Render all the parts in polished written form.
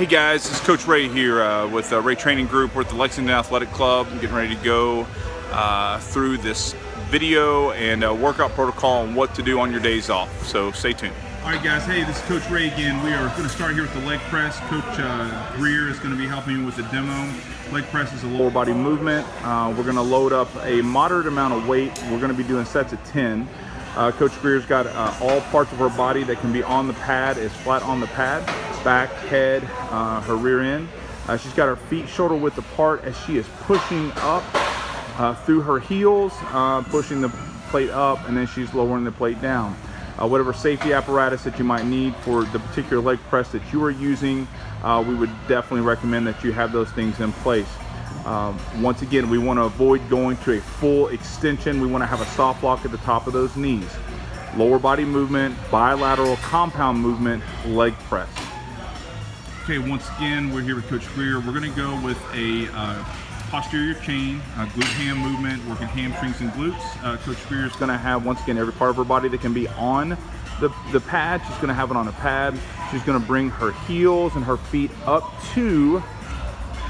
Hey guys, this is Coach Ray here with Ray Training Group. We're at the Lexington Athletic Club. I'm getting ready to go through this video and workout protocol on what to do on your days off. So stay tuned. All right, guys. Hey, this is Coach Ray again. We are going to start here with the leg press. Coach Greer is going to be helping you with the demo. Leg press is a lower body movement. We're going to load up a moderate amount of weight. We're going to be doing sets of 10. Coach Greer's got all parts of her body that can be on the pad, is flat on the pad, back, head, her rear end. She's got her feet shoulder width apart as she is pushing up through her heels, pushing the plate up, and then she's lowering the plate down. Whatever safety apparatus that you might need for the particular leg press that you are using, we would definitely recommend that you have those things in place. Once again, we want to avoid going to a full extension. We want to have a soft lock at the top of those knees. Lower body movement, bilateral compound movement, leg press. Okay, once again, we're here with Coach Greer. We're going to go with a posterior chain, glute ham movement, working hamstrings and glutes. Coach Greer is going to have, once again, every part of her body that can be on the pad. She's going to have it on a pad. She's going to bring her heels and her feet up to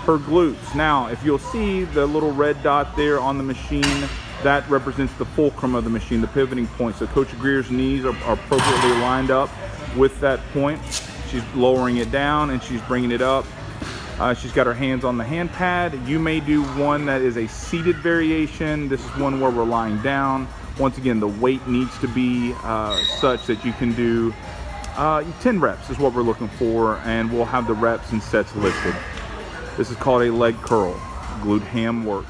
her glutes. Now, if you'll see the little red dot there on the machine, that represents the fulcrum of the machine, the pivoting point. So Coach Greer's knees are appropriately lined up with that point. She's lowering it down and she's bringing it up. She's got her hands on the hand pad. You may do one that is a seated variation. This is one where we're lying down. Once again, the weight needs to be such that you can do 10 reps is what we're looking for, and we'll have the reps and sets listed. This is called a leg curl, glute ham work.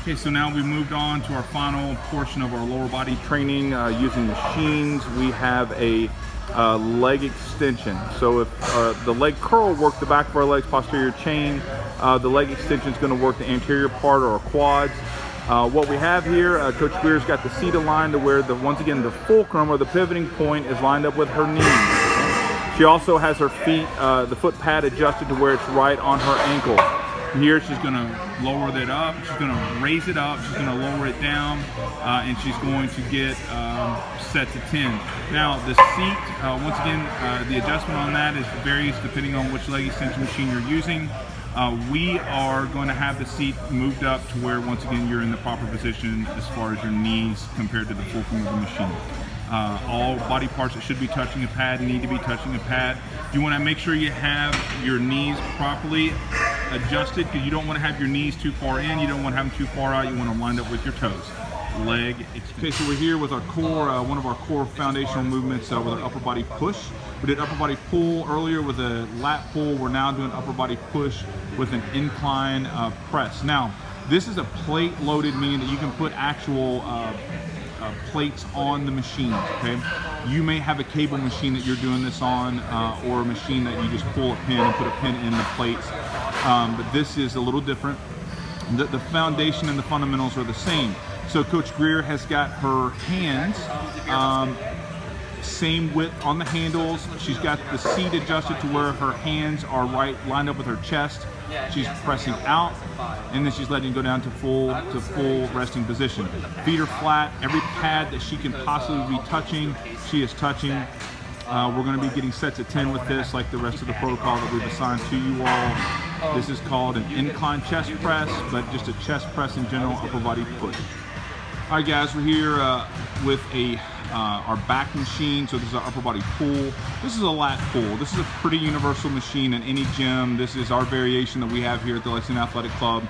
Okay, so now we moved on to our final portion of our lower body training using machines. We have a leg extension. So if the leg curl work the back of our legs, posterior chain, the leg extension is going to work the anterior part or our quads. What we have here, Coach Greer's got the seat aligned to where once again the fulcrum or the pivoting point is lined up with her knees. She also has her feet, the foot pad adjusted to where it's right on her ankle. Here she's going to lower that up, she's going to raise it up, she's going to lower it down, and she's going to get sets of 10. Now the seat, once again, the adjustment on that is varies depending on which leg extension machine you're using. We are going to have the seat moved up to where, once again, you're in the proper position as far as your knees compared to the fulcrum of the machine. All body parts that should be touching a pad need to be touching a pad. You want to make sure you have your knees properly adjusted, because you don't want to have your knees too far in, you don't want to have them too far out, you want them lined up with your toes. Leg extension. Okay, so we're here with our core, one of our core foundational movements with our upper body push. We did upper body pull earlier with a lat pull. We're now doing upper body push with an incline press. Now, this is a plate loaded, meaning that you can put actual plates on the machine, okay? You may have a cable machine that you're doing this on, or a machine that you just pull a pin and put a pin in the plates, but this is a little different. The foundation and the fundamentals are the same. So Coach Greer has got her hands same width on the handles. She's got the seat adjusted to where her hands are right lined up with her chest. She's pressing out, and then she's letting it go down to full resting position. Feet are flat. Every pad that she can possibly be touching, she is touching. We're going to be getting sets of 10 with this, like the rest of the protocol that we've assigned to you all. This is called an incline chest press, but just a chest press in general, upper body push. All right, guys, we're here with our back machine. So this is our upper body pull. This is a lat pull. This is a pretty universal machine in any gym. This is our variation that we have here at the Lexington Athletic Club.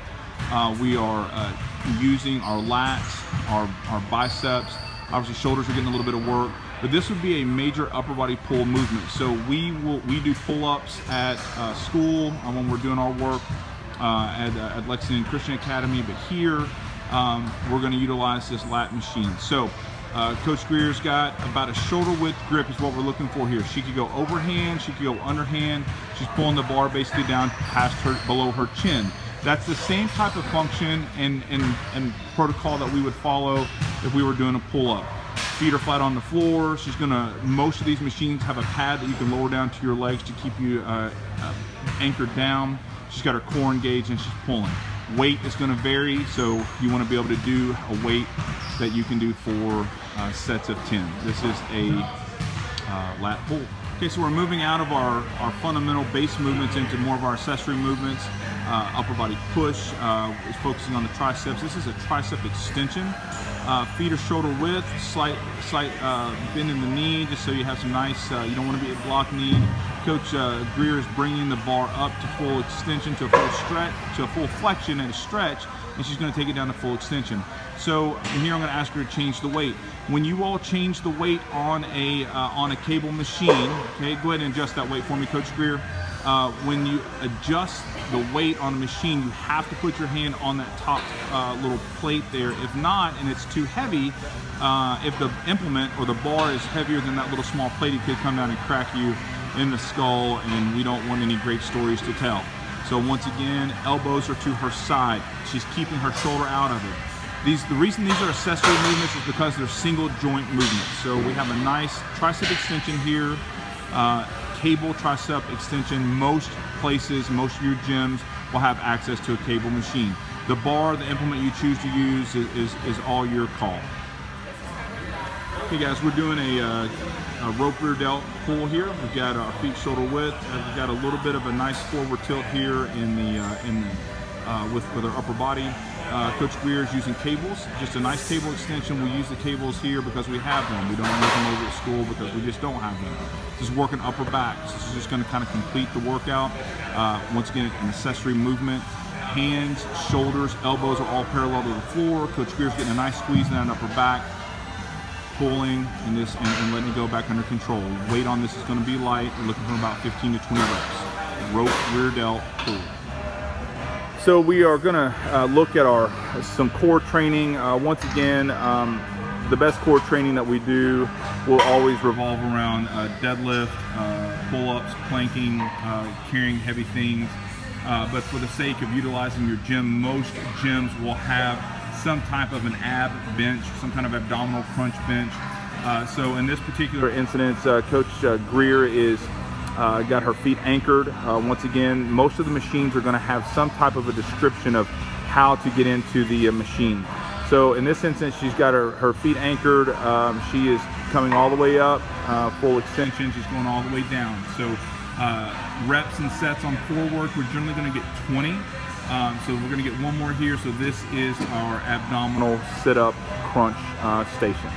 We are using our lats, our biceps. Obviously, shoulders are getting a little bit of work, but this would be a major upper body pull movement. So we do pull-ups at school when we're doing our work at Lexington Christian Academy, but here we're going to utilize this lat machine. So Coach Greer's got about a shoulder width grip is what we're looking for here. She could go overhand, she could go underhand. She's pulling the bar basically down past her, below her chin. That's the same type of function and protocol that we would follow if we were doing a pull-up. Feet are flat on the floor. She's gonna, most of these machines have a pad that you can lower down to your legs to keep you anchored down. She's got her core engaged and she's pulling. Weight is going to vary, so you want to be able to do a weight that you can do for sets of 10. This is a lat pull. Okay, so we're moving out of our fundamental base movements into more of our accessory movements. Upper body push is focusing on the triceps. This is a tricep extension. Feet are shoulder width, slight bend in the knee, just so you have some nice, you don't want to be at block knee. Coach Greer is bringing the bar up to full extension, to a full stretch, to a full flexion and a stretch, and she's going to take it down to full extension. So here I'm going to ask her to change the weight. When you all change the weight on a cable machine, okay, go ahead and adjust that weight for me, Coach Greer. When you adjust the weight on a machine, you have to put your hand on that top little plate there. If not, and it's too heavy, if the implement or the bar is heavier than that little small plate, it could come down and crack you in the skull, and we don't want any great stories to tell. So once again, elbows are to her side. She's keeping her shoulder out of it. The reason these are accessory movements is because they're single joint movements. So we have a nice tricep extension here, cable tricep extension. Most places, most of your gyms will have access to a cable machine. The bar, the implement you choose to use is all your call. Okay guys, we're doing a rope rear delt pull here. We've got our feet shoulder width. We've got a little bit of a nice forward tilt here with our upper body. Coach Greer is using cables, just a nice cable extension. We use the cables here because we have them. We don't use them over at school because we just don't have them. This is working upper back. So this is just going to kind of complete the workout. Once again, an accessory movement. Hands, shoulders, elbows are all parallel to the floor. Coach Greer's getting a nice squeeze in that upper back, pulling and letting it go back under control. Weight on this is going to be light. We're looking for about 15 to 20 reps. Rope rear delt pull. So we are going to look at some core training. Once again, the best core training that we do will always revolve around deadlift, pull-ups, planking, carrying heavy things. But for the sake of utilizing your gym, most gyms will have some type of an ab bench, some kind of abdominal crunch bench. So in this particular incident, Coach Greer is got her feet anchored. Once again, most of the machines are going to have some type of a description of how to get into the machine. So in this instance, she's got her feet anchored. She is coming all the way up, full extension. She's going all the way down. So reps and sets on core work, we're generally going to get 20. So we're going to get one more here. So this is our abdominal sit-up crunch station.